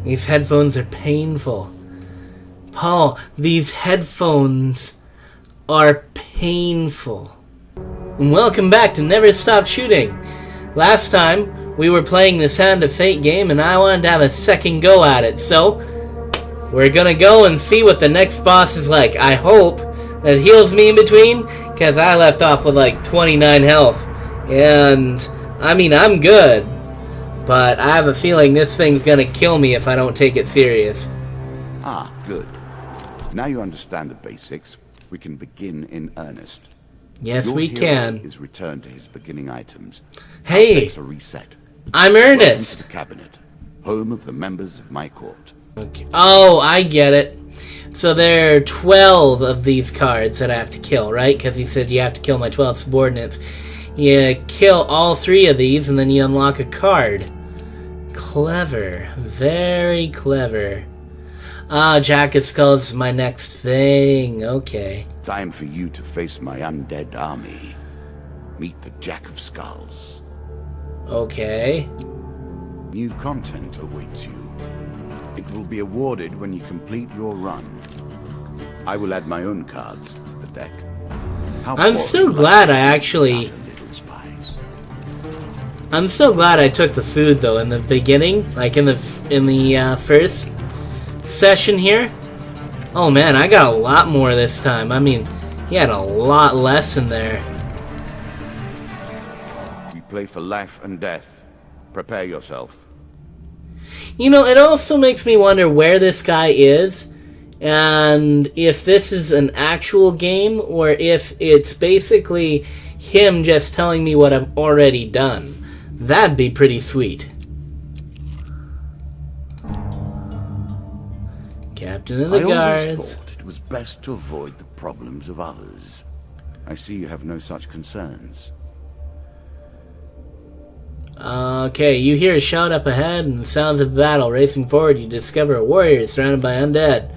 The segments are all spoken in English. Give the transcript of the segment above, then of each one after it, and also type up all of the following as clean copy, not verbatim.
These headphones are painful. Paul, these headphones are painful. And welcome back to Never Stop Shooting. Last time, we were playing the Sound of Fate game, and I wanted to have a second go at it, so we're gonna go and see what the next boss is like. I hope that it heals me in between, because I left off with like 29 health. And, I mean, I'm good, but I have a feeling this thing's gonna kill me if I don't take it serious. Ah, good. Now you understand the basics. We can begin in earnest. Yes, Your we hero can. is returned to his beginning items. Hey, A reset. I'm Welcome Ernest. to the cabinet, home of the members of my court. Okay. Oh, I get it. So there are 12 of these cards that I have to kill, right? Because he said you have to kill my 12 subordinates. You kill all 3 of these, and then you unlock a card. Clever. Very clever. Ah, Jack of Skulls is my next thing. Okay. Time for you to face my undead army. Meet the Jack of Skulls. Okay. New content awaits you. It will be awarded when you complete your run. I will add my own cards to the deck. I'm so glad I actually... I'm so glad I took the food though in the beginning, like in the first session here. Oh man, I got a lot more this time. I mean, he had a lot less in there. We play for life and death. Prepare yourself. You know, it also makes me wonder where this guy is, and if this is an actual game, or if it's basically him just telling me what I've already done. That'd be pretty sweet. Captain of the Guards. I always thought it was best to avoid the problems of others. I see you have no such concerns. Okay, you hear a shout up ahead and the sounds of battle. Racing forward, you discover a warrior surrounded by undead.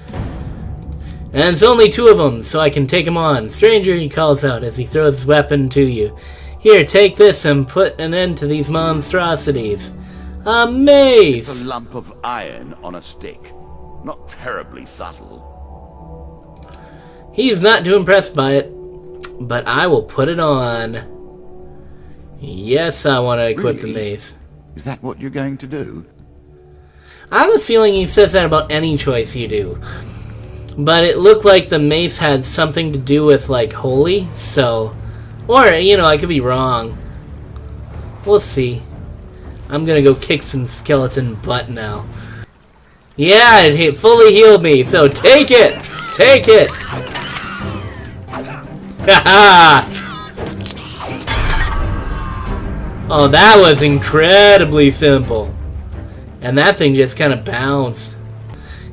And it's only 2 of them, so I can take them on. Stranger, he calls out as he throws his weapon to you. Here, take this and put an end to these monstrosities. A mace! It's a lump of iron on a stick. Not terribly subtle. He's not too impressed by it, but I will put it on. Yes, I want to equip the mace. Is that what you're going to do? I have a feeling he says that about any choice you do. But it looked like the mace had something to do with, like, holy, so... Or, you know, I could be wrong. We'll see. I'm gonna go kick some skeleton butt now. Yeah, it fully healed me, so take it! Take it! Haha! Oh, that was incredibly simple. And that thing just kind of bounced.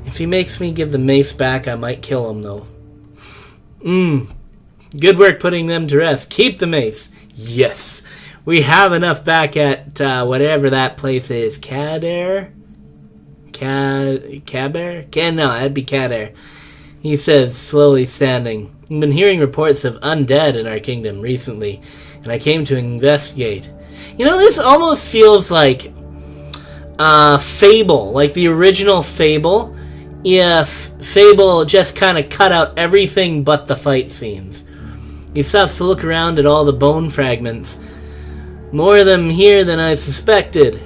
If he makes me give the mace back, I might kill him, though. Good work putting them to rest. Keep the mace. Yes. We have enough back at whatever that place is. Cadair? Caber? No, that'd be Cadair. He says, slowly standing. I've been hearing reports of undead in our kingdom recently, and I came to investigate. You know, this almost feels like Fable, like the original Fable, if Fable just kind of cut out everything but the fight scenes. He stops to look around at all the bone fragments. More of them here than I suspected.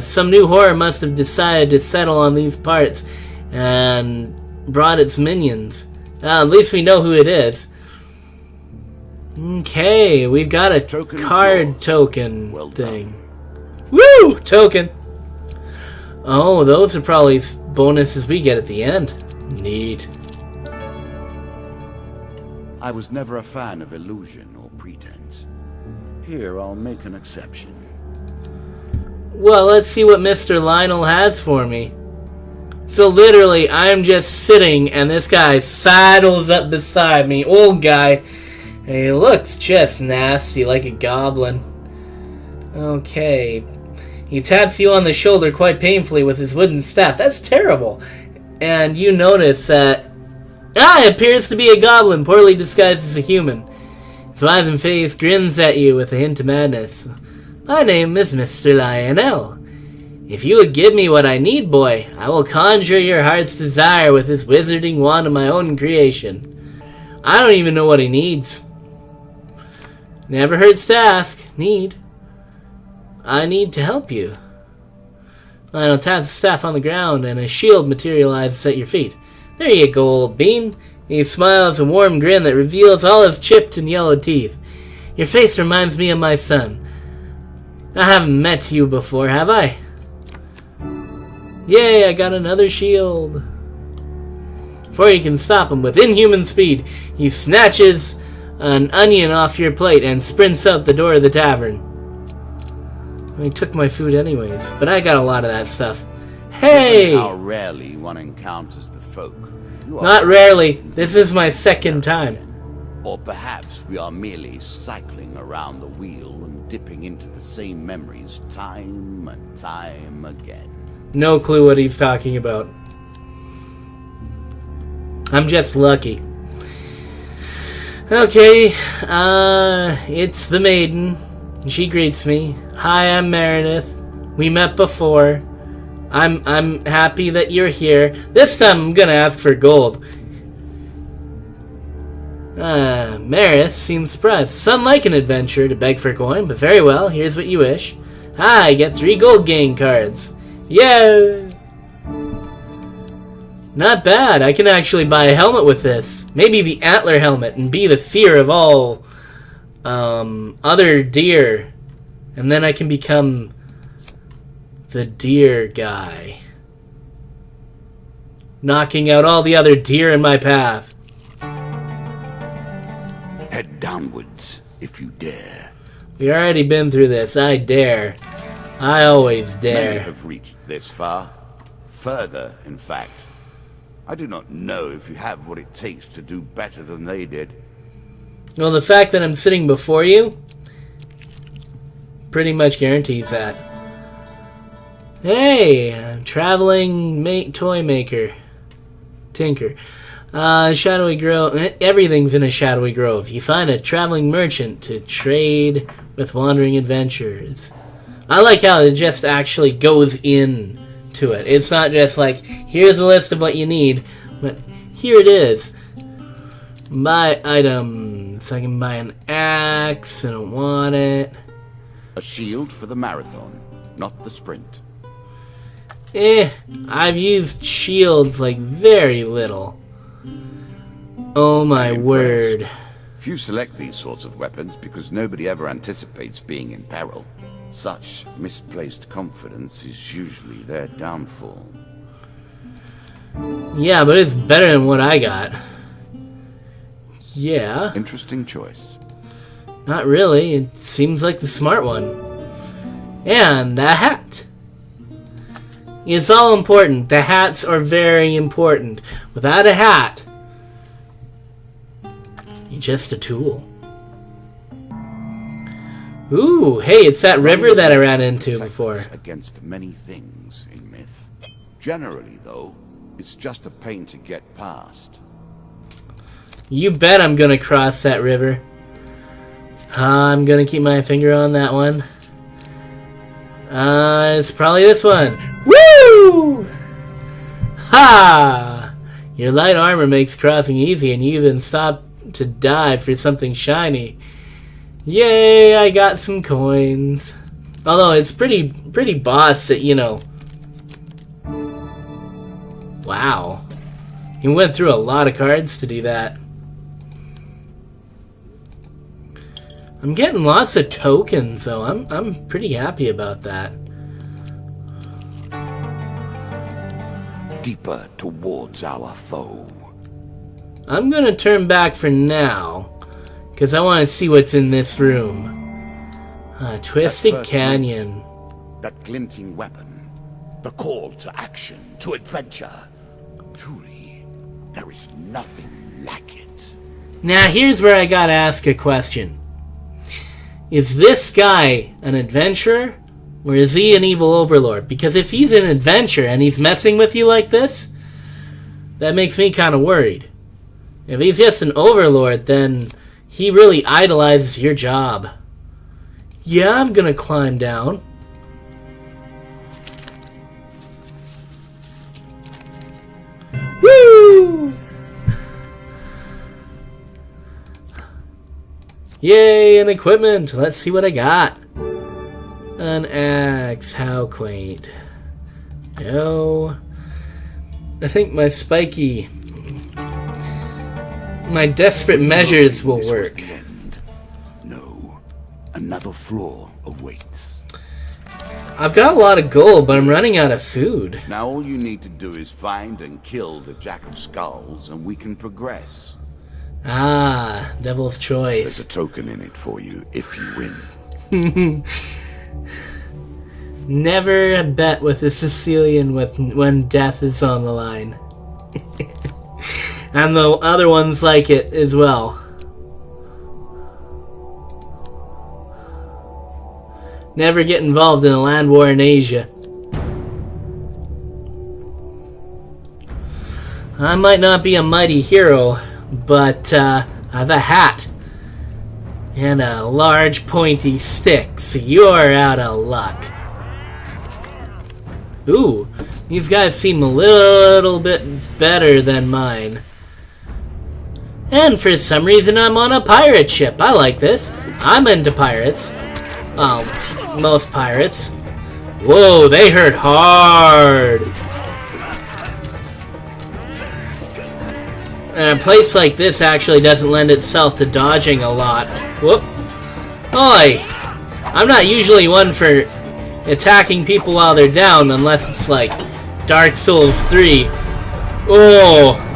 Some new horror must have decided to settle on these parts and brought its minions. At least we know who it is. Okay, we've got a card token thing. Woo! Token! Oh, those are probably bonuses we get at the end. Neat. I was never a fan of illusion or pretense. Here, I'll make an exception. Well, let's see what Mr. Lionel has for me. So literally, I'm just sitting and this guy sidles up beside me, old guy, and he looks just nasty, like a goblin. Okay. He taps you on the shoulder quite painfully with his wooden staff. That's terrible. And you notice that it appears to be a goblin, poorly disguised as a human. His wizened face grins at you with a hint of madness. My name is Mr. Lionel. If you would give me what I need, boy, I will conjure your heart's desire with this wizarding wand of my own creation. I don't even know what he needs. Never hurts to ask. Need. I need to help you. Lionel taps the staff on the ground, and a shield materializes at your feet. There you go, old bean. He smiles a warm grin that reveals all his chipped and yellow teeth. Your face reminds me of my son. I haven't met you before, have I? Yay, I got another shield. Before you can stop him with inhuman speed, he snatches an onion off your plate and sprints out the door of the tavern. He took my food anyways, but I got a lot of that stuff. Hey! How rarely one encounters the folk. Not rarely. This is my second time. Or perhaps we are merely cycling around the wheel and dipping into the same memories time and time again. No clue what he's talking about. I'm just lucky. Okay, it's the maiden. She greets me. Hi, I'm Meredith. We met before. I'm happy that you're here. This time I'm gonna ask for gold. Meredith seems surprised. Some like an adventure to beg for coin, but very well, here's what you wish. I get 3 gold gang cards. Yeah! Not bad. I can actually buy a helmet with this. Maybe the antler helmet and be the fear of all other deer. And then I can become the deer guy. Knocking out all the other deer in my path. Head downwards, if you dare. We already been through this. I dare. I always Many dare. have reached this far. Further, in fact. I do not know if you have what it takes to do better than they did. Well, the fact that I'm sitting before you pretty much guarantees that. Hey, traveling toy maker. Tinker. Shadowy Grove. Everything's in a shadowy grove. You find a traveling merchant to trade with wandering adventurers. I like how it just actually goes in to it. It's not just like, here's a list of what you need, but here it is. Buy items. I can buy an axe. I don't want it. A shield for the marathon, not the sprint. I've used shields like very little. Oh my word. Few select these sorts of weapons because nobody ever anticipates being in peril. Such misplaced confidence is usually their downfall. Yeah, but it's better than what I got. Yeah. Interesting choice. Not really. It seems like the smart one. And a hat. It's all important. The hats are very important. Without a hat, you're just a tool. Ooh, hey, it's that river that I ran into before. Against many things in myth. Generally, though, it's just a pain to get past. You bet I'm gonna cross that river. I'm gonna keep my finger on that one. It's probably this one. Woo! Ha! Your light armor makes crossing easy, and you even stop to dive for something shiny. Yay, I got some coins. Although it's pretty boss that, you know. Wow. You went through a lot of cards to do that. I'm getting lots of tokens, so I'm pretty happy about that. Deeper towards our foe. I'm gonna turn back for now, because I want to see what's in this room. Twisted Canyon. That glinting weapon. The call to action, to adventure. Truly, there is nothing like it. Now here's where I gotta ask a question. Is this guy an adventurer, or is he an evil overlord? Because if he's an adventurer and he's messing with you like this, that makes me kind of worried. If he's just an overlord, then he really idolizes your job. Yeah, I'm gonna climb down. Yay, an equipment! Let's see what I got. An axe, how quaint. No. I think my spiky... my desperate measures will This was work. the end. No. Another flaw awaits. I've got a lot of gold, but I'm running out of food. Now all you need to do is find and kill the Jack of Skulls, and we can progress. Ah, Devil's There's Choice. a token in it for you if you win. Never bet with a Sicilian when death is on the line. And the other ones like it as well. Never get involved in a land war in Asia. I might not be a mighty hero, but I have a hat and a large pointy stick, so you're out of luck. Ooh, these guys seem a little bit better than mine. And for some reason I'm on a pirate ship. I like this. I'm into pirates. Most pirates. Whoa, they hurt hard. And a place like this actually doesn't lend itself to dodging a lot. Whoop. Oi! I'm not usually one for attacking people while they're down unless it's like Dark Souls 3. Oh!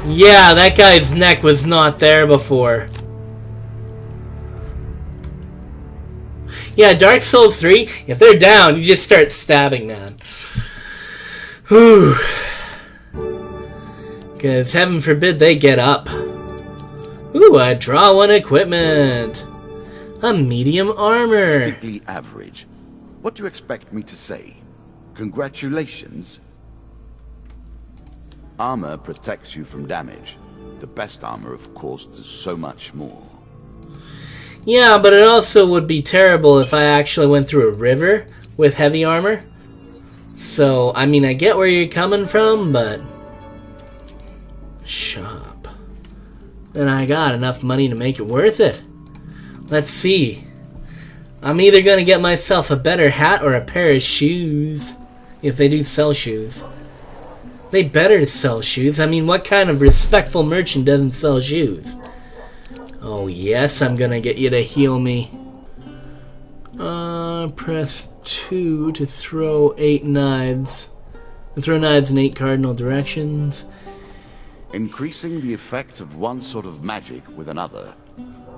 Yeah, that guy's neck was not there before. Yeah, Dark Souls 3, if they're down, you just start stabbing, man. Whew. Because heaven forbid they get up. Ooh, I draw one equipment. A medium armor. Strictly average. What do you expect me to say? Congratulations? Armor protects you from damage. The best armor, of course, does so much more. Yeah, but it also would be terrible if I actually went through a river with heavy armor. So, I mean, I get where you're coming from, but... shop. And I got enough money to make it worth it. Let's see. I'm either going to get myself a better hat or a pair of shoes. If they do sell shoes. They better sell shoes. I mean, what kind of respectful merchant doesn't sell shoes? Oh yes, I'm gonna get you to heal me. Press 2 to throw 8 knives. Throw knives in 8 cardinal directions. Increasing the effect of one sort of magic with another.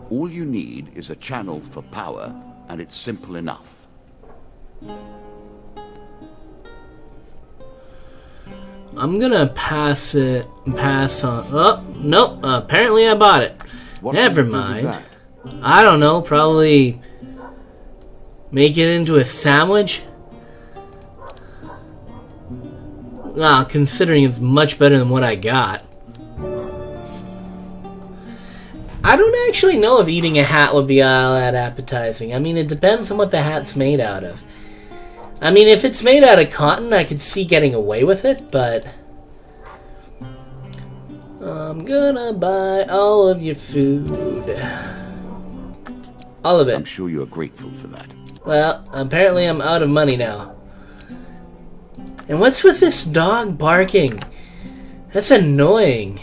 All you need is a channel for power, and it's simple enough. I'm gonna pass on. Oh, nope. Apparently I bought it. What Never can you do with mind. that? I don't know. Probably make it into a sandwich. Considering it's much better than what I got. I don't actually know if eating a hat would be all that appetizing. I mean, it depends on what the hat's made out of. I mean, if it's made out of cotton, I could see getting away with it, but... I'm gonna buy all of your food. All of I'm it. sure you're grateful for that. Well, apparently I'm out of money now. And what's with this dog barking? That's annoying.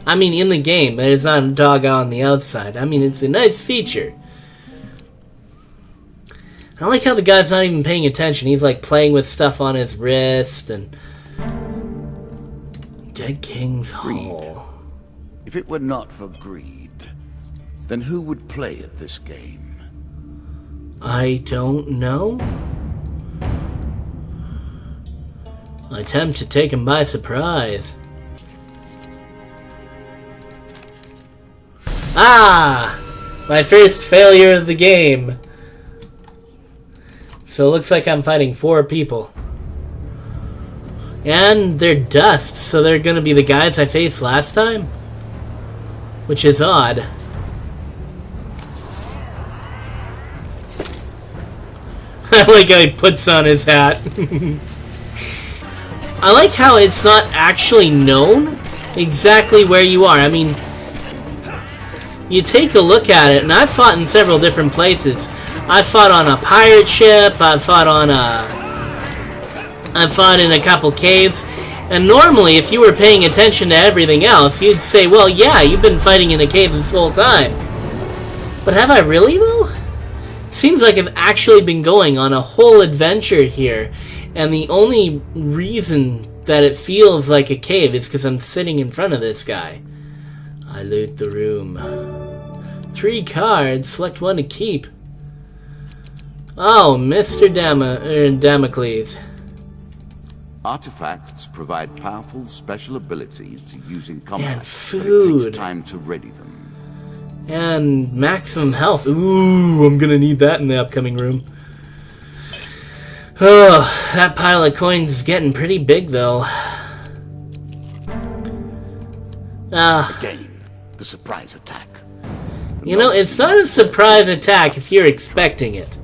I mean, in the game, but it's not a dog on the outside. I mean, it's a nice feature. I like how the guy's not even paying attention. He's like playing with stuff on his wrist and... Dead King's Hall. If it were not for greed, then who would play at this game? I don't know. Attempt to take him by surprise. Ah! My first failure of the game. So it looks like I'm fighting 4 people. And they're dust, so they're gonna be the guys I faced last time? Which is odd. I like how he puts on his hat. I like how it's not actually known exactly where you are. I mean, you take a look at it, and I've fought in several different places. I fought on a pirate ship, I fought in a couple caves, and normally if you were paying attention to everything else, you'd say, well, yeah, you've been fighting in a cave this whole time. But have I really, though? It seems like I've actually been going on a whole adventure here, and the only reason that it feels like a cave is because I'm sitting in front of this guy. I loot the room. 3 cards, select one to keep. Oh, Mr. Damocles. Artifacts provide powerful special abilities to use in combat, And food. but it takes time to ready them. And maximum health. Ooh, I'm gonna need that in the upcoming room. Oh, that pile of coins is getting pretty big, though. Again, the surprise attack. You know, it's not a surprise attack if you're expecting it.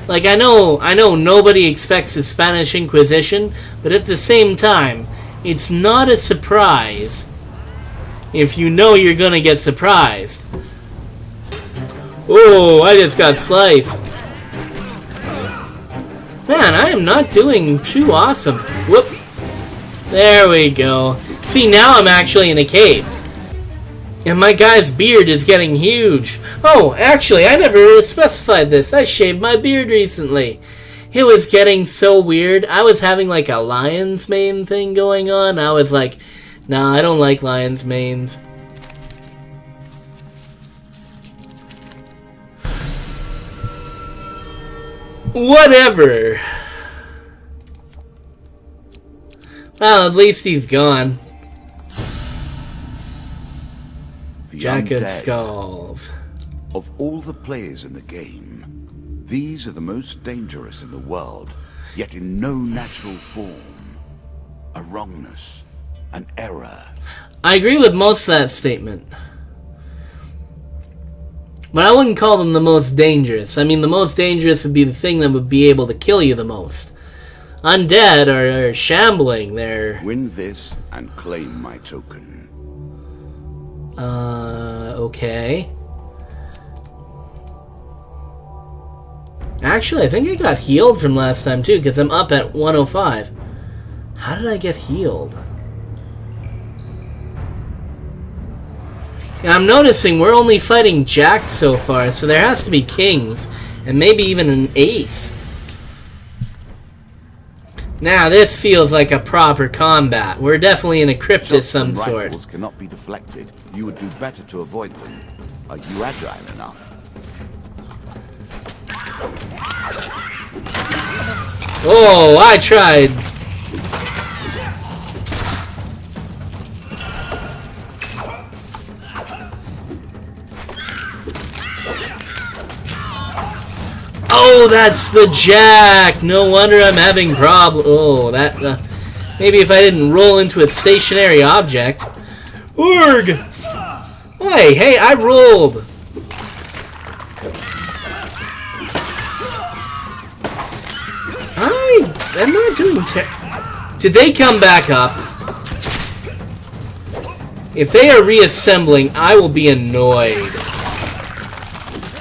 Like, I know nobody expects the Spanish Inquisition, but at the same time, it's not a surprise if you know you're gonna get surprised. Oh, I just got sliced. Man, I am not doing too awesome. Whoop. There we go. See, now I'm actually in a cave. And my guy's beard is getting huge. Oh, actually, I never specified this. I shaved my beard recently. It was getting so weird. I was having like a lion's mane thing going on. I was like, nah, I don't like lion's manes. Whatever. Well, at least he's gone. Jack of Skulls. Of all the players in the game, these are the most dangerous in the world, yet in no natural form. A wrongness, an error. I agree with most of that statement. But I wouldn't call them the most dangerous. I mean, the most dangerous would be the thing that would be able to kill you the most. Undead are shambling. They're... Win this and claim my token. Okay. Actually, I think I got healed from last time too, because I'm up at 105. How did I get healed? Yeah, I'm noticing we're only fighting jacks so far, so there has to be kings, and maybe even an ace. Now this feels like a proper combat. We're definitely in a crypt of some sort. Rifles cannot be deflected. You would do better to avoid them. Are you agile enough? Oh, I tried. Oh, that's the jack. No wonder I'm having problems. Oh, that... maybe if I didn't roll into a stationary object. Org! Hey, I rolled. I'm not doing Did they come back up? If they are reassembling, I will be annoyed.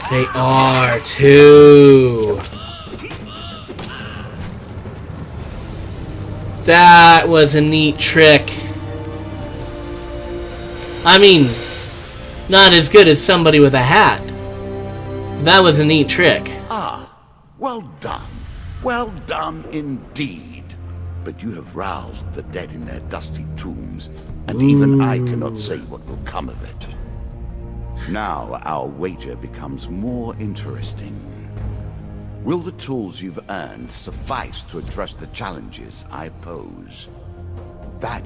They are too. That was a neat trick. I mean, not as good as somebody with a hat. That was a neat trick. Ah, well done. Well done indeed. But you have roused the dead in their dusty tombs, and even I cannot say what will come of it. Now our wager becomes more interesting. Will the tools you've earned suffice to address the challenges I pose? That...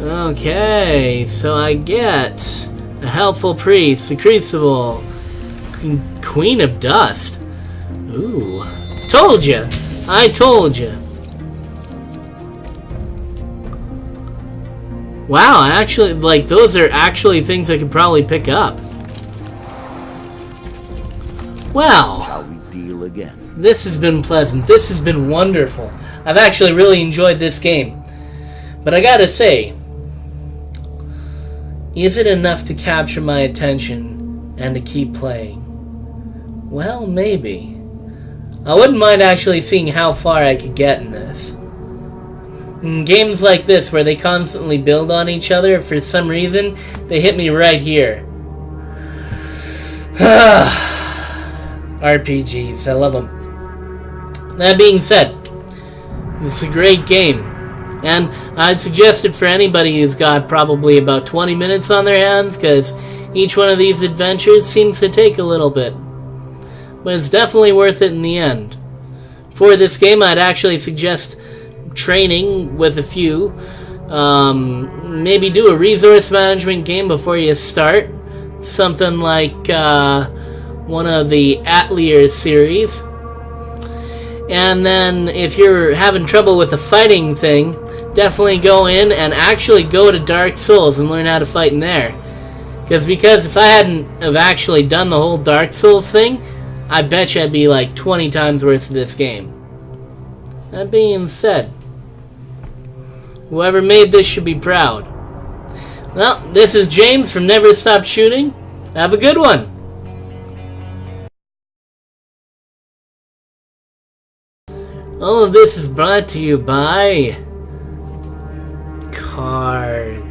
Okay, so I get a helpful priest, a crucible, queen of dust. Ooh, told ya! I told ya. Wow, actually, like, those are actually things I could probably pick up. Well, Shall we deal again? this has been pleasant. This has been wonderful. I've actually really enjoyed this game. But I gotta say, is it enough to capture my attention and to keep playing? Well, maybe. I wouldn't mind actually seeing how far I could get in this. In games like this, where they constantly build on each other, for some reason, they hit me right here. RPGs, I love them. That being said, it's a great game. And I'd suggest it for anybody who's got probably about 20 minutes on their hands, because each one of these adventures seems to take a little bit. But it's definitely worth it in the end. For this game, I'd actually suggest training with a few. Maybe do a resource management game before you start. Something like one of the Atelier series. And then if you're having trouble with the fighting thing, definitely go in and actually go to Dark Souls and learn how to fight in there. Because if I hadn't have actually done the whole Dark Souls thing, I bet you I'd be like 20 times worse of this game. That being said, whoever made this should be proud. Well, this is James from Never Stop Shooting. Have a good one. All of this is brought to you by Cars.